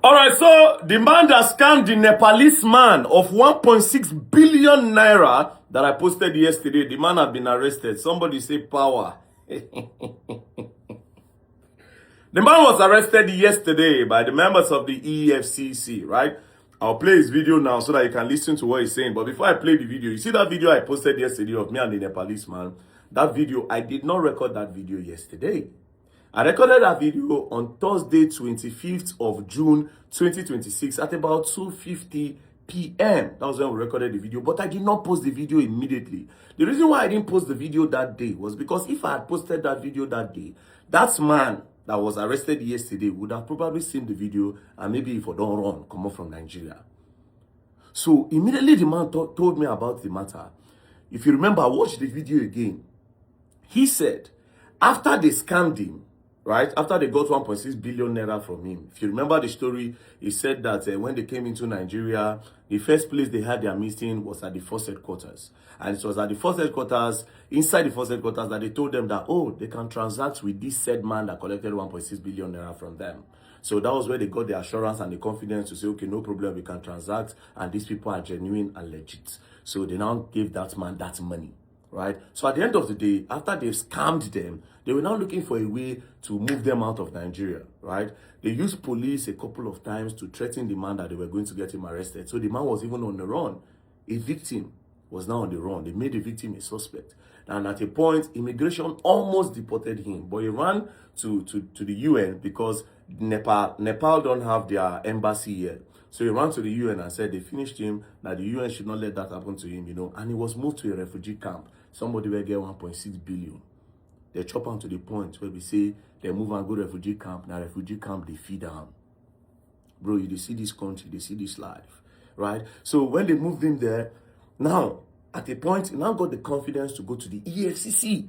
All right, so the man that scammed the Nepalese man of 1.6 billion naira that I posted yesterday, the man has been arrested. Somebody say power. The man was arrested yesterday by the members of the EFCC, right? I'll play his video now so that you can listen to what he's saying. But before I play the video, you see that video I posted yesterday of me and the Nepalese man? That video, I did not record that video yesterday. I recorded that video on Thursday, 25th of June, 2026 at about 2:50 p.m. That was when we recorded the video, but I did not post the video immediately. The reason why I didn't post the video that day was because if I had posted that video that day, that man that was arrested yesterday would have probably seen the video and maybe if I don't run, come up from Nigeria. So immediately the man told me about the matter. If you remember, I watched the video again. He said, after they scammed him, right, after they got 1.6 billion naira from him, if you remember the story, he said that when they came into Nigeria, the first place they had their meeting was at the first headquarters. And it was at the first headquarters, inside the first headquarters, that they told them that, oh, they can transact with this said man that collected 1.6 billion naira from them. So that was where they got the assurance and the confidence to say, okay, no problem, we can transact, and these people are genuine and legit. So they now gave that man that money, right? So at the end of the day, after they've scammed them, they were now looking for a way to move them out of Nigeria, right? They used police a couple of times to threaten the man that they were going to get him arrested. So the man was even on the run. A victim was now on the run. They made the victim a suspect. And at a point, immigration almost deported him. But he ran to the UN because Nepal don't have their embassy yet. So he ran to the UN and said they finished him, that the UN should not let that happen to him, And he was moved to a refugee camp. Somebody will get 1.6 billion. They chop on to the point where we say they move and go to refugee camp. Now refugee camp, they feed them. Bro, you see this country, they see this life, right? So when they moved him there, now, at a point, he now got the confidence to go to the EFCC.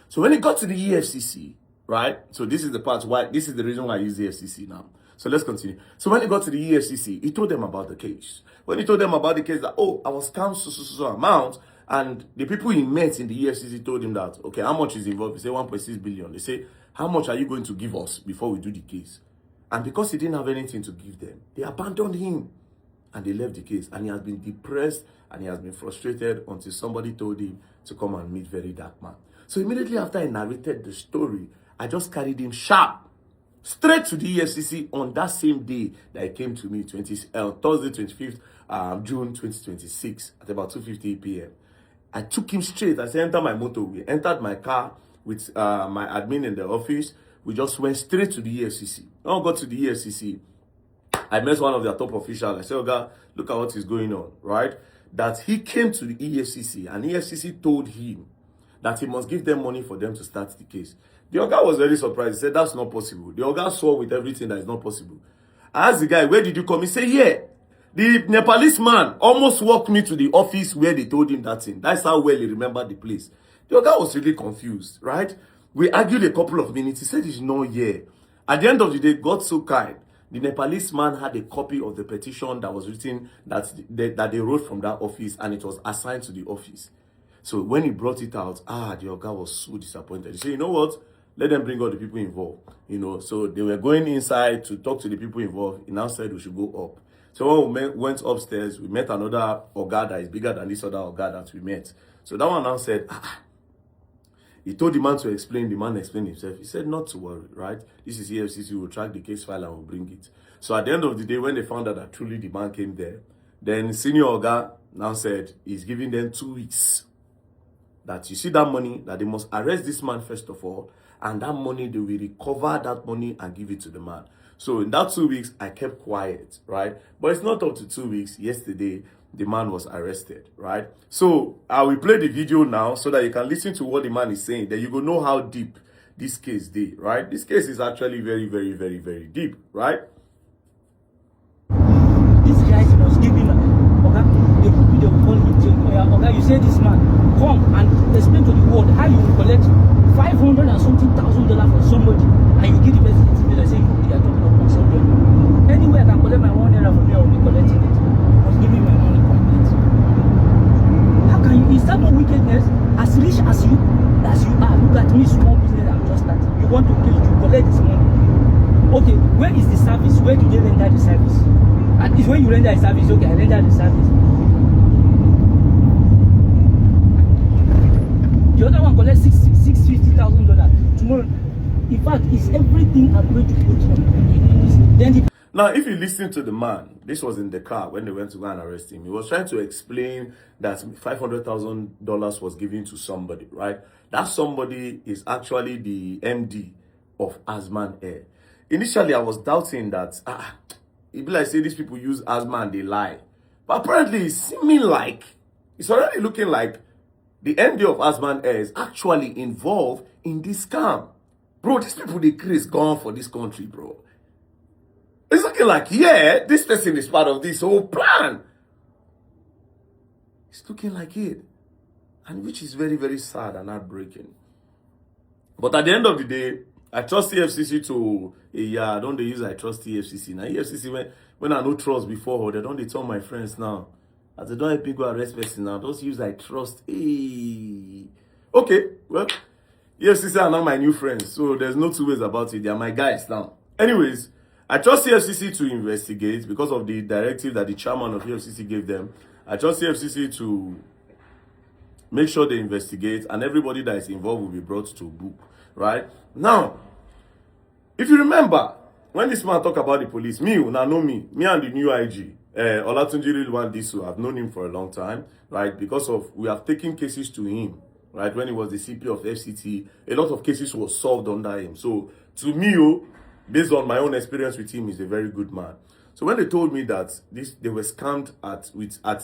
So when he got to the EFCC, right? So this is the part why, this is the reason why I use the EFCC now. So let's continue. So when he got to the EFCC, he told them about the case. When he told them about the case that, oh, I was scammed so amount, and the people he met in the EFCC told him that, okay, how much is involved? He said 1.6 billion. They say, how much are you going to give us before we do the case? And because he didn't have anything to give them, they abandoned him and they left the case. And he has been depressed and he has been frustrated until somebody told him to come and meet Very Dark Man. So immediately after I narrated the story, I just carried him sharp straight to the EFCC on that same day that he came to me, Thursday, 25th June 2026 at about 2:50 p.m. I took him straight. I said, enter my motor. We entered my car with my admin in the office. We just went straight to the EFCC. When I got to the EFCC, I met one of their top officials. I said, oh God, look at what is going on, right? That he came to the EFCC and EFCC told him that he must give them money for them to start the case. The Oga was very surprised. He said, that's not possible. The Oga swore with everything that is not possible. I asked the guy, where did you come? He said, yeah. The Nepalese man almost walked me to the office where they told him that thing. That's how well he remembered the place. The Oga was really confused, right? We argued a couple of minutes. He said he's not here. At the end of the day, God so kind. The Nepalese man had a copy of the petition that was written, that they wrote from that office, and it was assigned to the office. So when he brought it out, the Oga was so disappointed. He said, you know what? Let them bring all the people involved. So they were going inside to talk to the people involved. He now said we should go up. So when we went upstairs, we met another Oga that is bigger than this other Oga that we met. So that one now said, he told the man to explain. The man explained himself. He said, not to worry, right? This is EFCC. We'll track the case file and we'll bring it. So at the end of the day, when they found out that truly the man came there, then senior Oga now said he's giving them 2 weeks. That you see that money, that they must arrest this man first of all, and that money, they will recover that money and give it to the man. So in that 2 weeks, I kept quiet, right? But it's not up to 2 weeks. Yesterday, the man was arrested, right? So I will play the video now so that you can listen to what the man is saying. Then you will know how deep this case is, right? This case is actually very, very, very, very deep, right? This guy was giving Oga, they will call him saying, Oga, you say this man, come and explain to the world how you will collect $500 and something thousand from somebody, and you give the person the saying they are talking about something. Anywhere I can collect my $1 from here, I will be collecting it. You must give me my money complete. How can you? Is that not wickedness? As rich as you are, look at me, small business I'm just starting. You want to kill, you collect this money. Okay, where is the service? Where do they render render the service. And it's when you render the service, okay, I render the service. The other one collects $650,000 tomorrow. In fact, it's everything I'm going to put on. Then the Now, if you listen to the man, this was in the car when they went to go and arrest him. He was trying to explain that $500,000 was given to somebody, right? That somebody is actually the MD of Azman Air. Initially, I was doubting that, it be like say these people use Azman and they lie. But apparently, it's seeming like, it's already looking like the MD of Azman Air is actually involved in this scam. Bro, these people, they craze gone for this country, bro. It's looking like, yeah, this person is part of this whole plan. It's looking like it. And which is very, very sad and heartbreaking. But at the end of the day, I trust EFCC to, yeah, don't they use I trust EFCC. Now, EFCC, when I no trust before, they don't tell my friends now. As they don't help me go arrest person now, just use I trust. Hey. Okay, well, EFCC are now my new friends, so there's no two ways about it. They are my guys now. Anyways, I trust EFCC to investigate because of the directive that the chairman of EFCC gave them. I trust EFCC to make sure they investigate and everybody that is involved will be brought to book, right? Now, if you remember, when this man talk about the police, me and the new IG, Olatunji Rilwan Disu, I've known him for a long time, right? Because of, we have taken cases to him, right? When he was the CP of FCT, a lot of cases were solved under him. So, to me, based on my own experience with him, he's a very good man. So when they told me that they were scammed at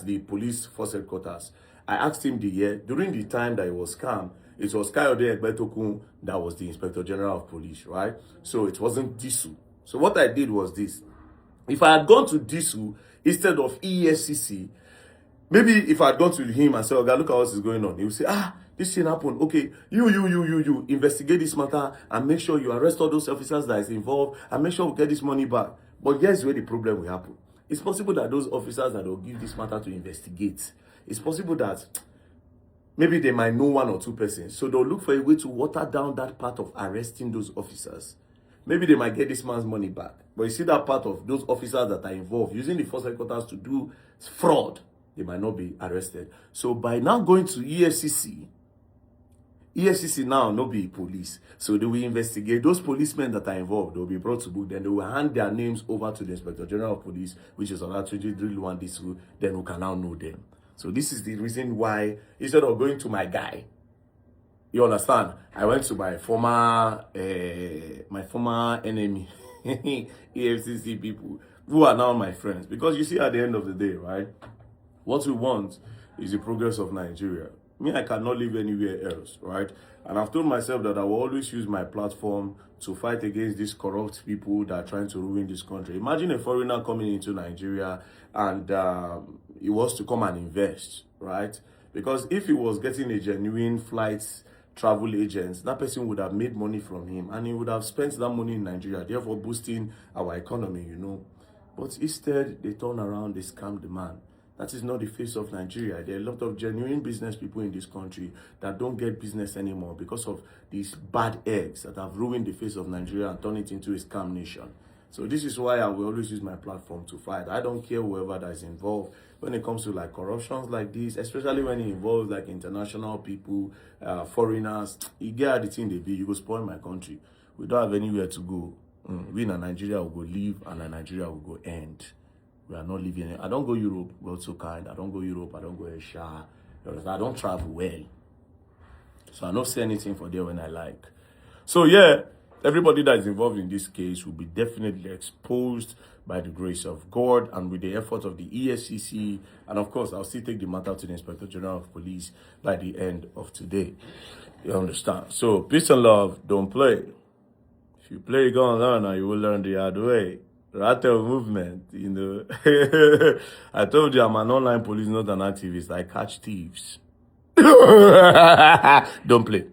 the police force headquarters, I asked him the year. During the time that it was scammed, it was Kayode Egbetokun that was the Inspector General of Police, right? So it wasn't Disu. So what I did was this. If I had gone to Disu instead of EFCC, maybe if I had gone to him and said, okay, look at what is going on, he would say, this thing happened. Okay, you investigate this matter and make sure you arrest all those officers that is involved and make sure we get this money back. But here's where the problem will happen. It's possible that those officers that will give this matter to investigate, it's possible that maybe they might know one or two persons. So they'll look for a way to water down that part of arresting those officers. Maybe they might get this man's money back. But you see that part of those officers that are involved using the force headquarters to do fraud, they might not be arrested. So by now going to EFCC now no be police. So they will investigate those policemen that are involved. They will be brought to book. Then they will hand their names over to the Inspector General of Police, which is Olatunji Rilwan Disu. Then we can now know them. So this is the reason why, instead of going to my guy, you understand, I went to my former enemy, EFCC people, who are now my friends. Because you see, at the end of the day, right, what we want is the progress of Nigeria. Me, I cannot live anywhere else, right? And I've told myself that I will always use my platform to fight against these corrupt people that are trying to ruin this country. Imagine a foreigner coming into Nigeria and he wants to come and invest, right? Because if he was getting a genuine flights travel agent, that person would have made money from him and he would have spent that money in Nigeria, therefore boosting our economy, you know. But instead, they turn around, they scam the man. That is not the face of Nigeria. There are a lot of genuine business people in this country that don't get business anymore because of these bad eggs that have ruined the face of Nigeria and turned it into a scam nation. So this is why I will always use my platform to fight. I don't care whoever that is involved when it comes to like corruptions like this, especially when it involves like international people, foreigners. You get the thing they be, you go spoil my country. We don't have anywhere to go. We in Nigeria will go live and in Nigeria will go end. We are not living in. I don't go Europe, God so kind. I don't go Europe, I don't go Asia. I don't travel well. So I don't say anything for there when I like. So yeah, everybody that is involved in this case will be definitely exposed by the grace of God and with the effort of the EFCC. And of course, I'll still take the matter to the Inspector General of Police by the end of today. You understand? So peace and love, don't play. If you play, go and learn, and you will learn the hard way. Rattle movement, you know. I told you I'm an online police, not an activist. I catch thieves. Don't play.